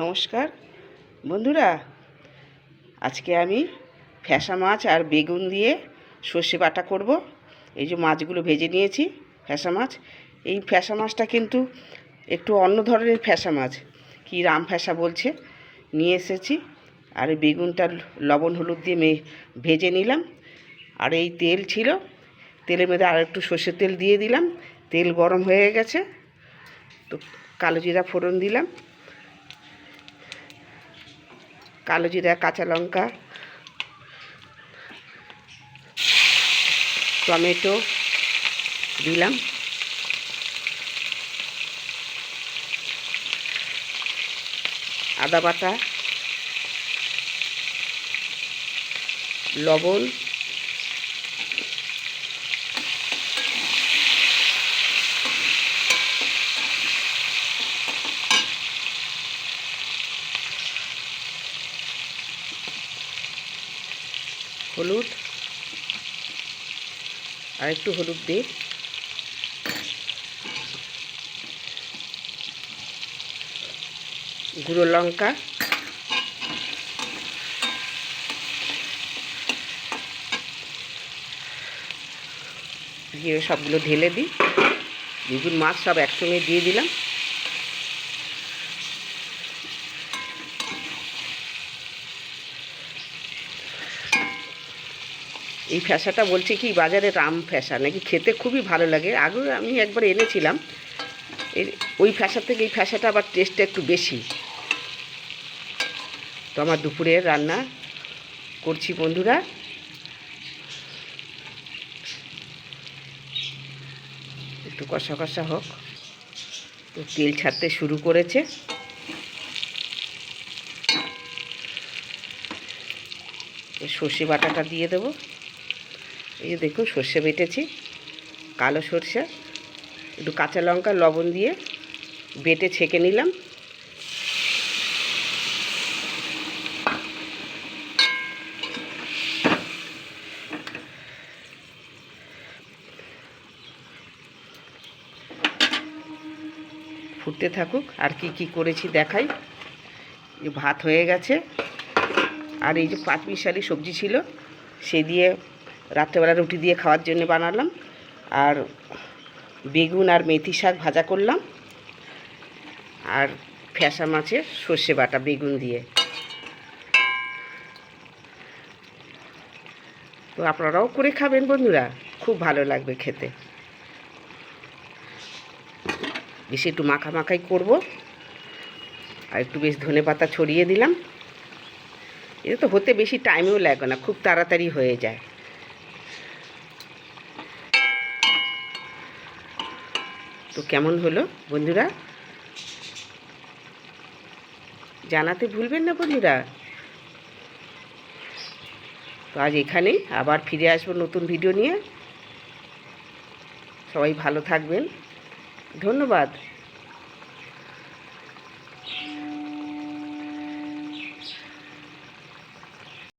নমস্কার বন্ধুরা, আজকে আমি ফ্যাসা মাছ আর বেগুন দিয়ে সর্ষে বাটা করব। এই যে মাছগুলো ভেজে নিয়েছি, ফ্যাসা মাছ। এই ফ্যাসা মাছটা কিন্তু একটু অন্য ধরনের ফ্যাসা মাছ, কি রাম ফ্যাসা বলছে, নিয়ে এসেছি। আর এই বেগুনটা লবণ হলুদ দিয়ে ভেজে নিলাম। আর এই তেল ছিল, তেলের মধ্যে আর একটু সর্ষের তেল দিয়ে দিলাম। তেল গরম হয়ে গেছে, তো কালো জিরা ফোড়ন দিলাম, কালো জিরা, কাঁচা লঙ্কা, টমেটো দিলাম, আদা বাটা, লবণ, হলুদ, আর একটু হলুদ দিই, গুঁড়ো লঙ্কা, দিয়ে সবগুলো ঢেলে দিই। বেগুন মাছ সব একসঙ্গে দিয়ে দিলাম। এই ফ্যাসাটা বলছে কি বাজারে রাম ফ্যাসা, নাকি খেতে খুবই ভালো লাগে। আগেও আমি একবার এনেছিলাম, ওই ফ্যাসার থেকে এই ফ্যাসাটা আবার টেস্টটা একটু বেশি। তো আমার দুপুরে রান্না করছি বন্ধুরা। একটু কষা কষা হোক। তো তেল ছাড়তে শুরু করেছে। সর্ষে বাটাটা দিয়ে দেবো। এই যে দেখুন, সর্ষে বেটেছি, কালো সর্ষে, একটু কাঁচা লঙ্কা লবণ দিয়ে বেটে ছেঁকে নিলাম। ফুটতে থাকুক, আর কি কি করেছি দেখাই। ভাত হয়ে গেছে, আর এই যে পাঁচমিশালি সবজি ছিল, সে দিয়ে রাত্রেবেলা রুটি দিয়ে খাওয়ার জন্য বানালাম। আর বেগুন আর মেথি শাক ভাজা করলাম, আর ফ্যাসা মাছের সর্ষে বাটা বেগুন দিয়ে। তো আপনারাও করে খাবেন বন্ধুরা, খুব ভালো লাগবে খেতে। বেশি একটু মাখামাখাই করব, আর একটু বেশ ধনেপাতা ছড়িয়ে দিলাম। এটা তো হতে বেশি টাইমও লাগে না, খুব তাড়াতাড়ি হয়ে যায়। তো কেমন হলো বন্ধুরা, জানাতে ভুলবেন না বন্ধুরা। তো আজ এখানেই, আবার ফিরে আসবো নতুন ভিডিও নিয়ে। সবাই ভালো থাকবেন, ধন্যবাদ।